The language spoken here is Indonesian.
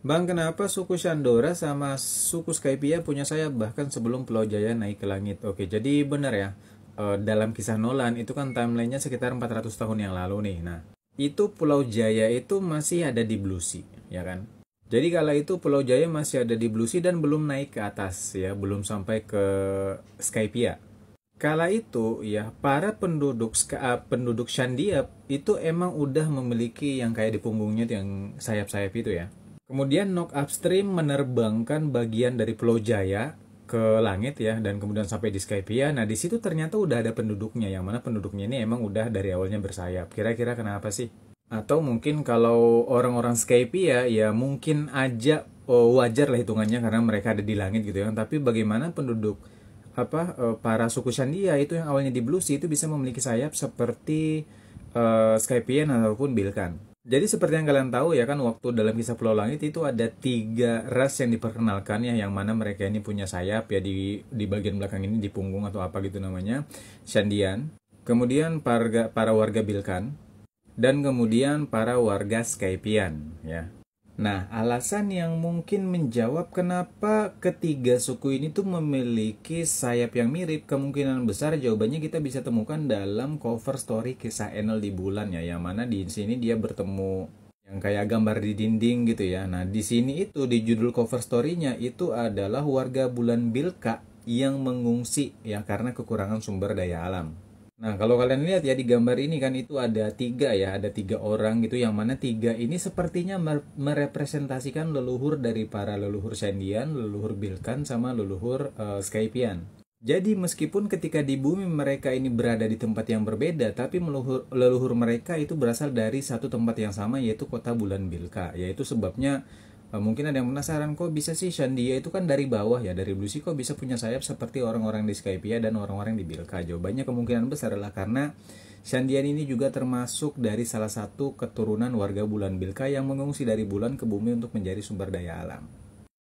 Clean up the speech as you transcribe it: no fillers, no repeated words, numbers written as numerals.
Bang, kenapa suku Shandora sama suku Skypia punya sayap bahkan sebelum Pulau Jaya naik ke langit? Oke, jadi benar ya. Dalam kisah Nolan itu kan timelinenya sekitar 400 tahun yang lalu nih. Nah, itu Pulau Jaya itu masih ada di Blue Sea, ya kan? Jadi kala itu Pulau Jaya masih ada di Blue Sea dan belum naik ke atas ya, belum sampai ke Skypia. Kala itu ya para penduduk Shandiap itu emang udah memiliki yang kayak di punggungnya tuh yang sayap-sayap itu ya. Kemudian Nok Upstream menerbangkan bagian dari Pulau Jaya ke langit ya dan kemudian sampai di Skypia. Nah, di situ ternyata udah ada penduduknya yang mana penduduknya ini emang udah dari awalnya bersayap. Kira-kira kenapa sih? Atau mungkin kalau orang-orang Skypia ya mungkin aja wajar lah hitungannya karena mereka ada di langit gitu ya. Tapi bagaimana penduduk para suku Shandia itu yang awalnya di Blue Sea itu bisa memiliki sayap seperti Skypian ataupun Bilkan. Jadi seperti yang kalian tahu ya kan waktu dalam kisah Pulau Langit itu ada tiga ras yang diperkenalkan ya yang mana mereka ini punya sayap ya di bagian belakang ini di punggung atau apa gitu namanya Shandian. Kemudian para warga Bilkan dan kemudian para warga Skypian ya. Nah, alasan yang mungkin menjawab kenapa ketiga suku ini tuh memiliki sayap yang mirip, kemungkinan besar jawabannya kita bisa temukan dalam cover story kisah Enel di bulan ya, yang mana di sini dia bertemu yang kayak gambar di dinding gitu ya. Nah, di sini itu di judul cover story-nya itu adalah warga bulan Bilka yang mengungsi ya karena kekurangan sumber daya alam. Nah, kalau kalian lihat ya di gambar ini kan itu ada tiga ya, ada tiga orang gitu yang mana tiga ini sepertinya merepresentasikan leluhur dari para leluhur Shandian, leluhur Bilkan, sama leluhur Skypian. Jadi meskipun ketika di bumi mereka ini berada di tempat yang berbeda, tapi leluhur mereka itu berasal dari satu tempat yang sama yaitu kota bulan Bilka. Yaitu sebabnya mungkin ada yang penasaran kok bisa sih Shandia itu kan dari bawah ya dari Bluesy kok bisa punya sayap seperti orang-orang di Skypia dan orang-orang di Bilka. Jawabannya kemungkinan besar adalah karena Shandian ini juga termasuk dari salah satu keturunan warga bulan Bilka yang mengungsi dari bulan ke bumi untuk mencari sumber daya alam.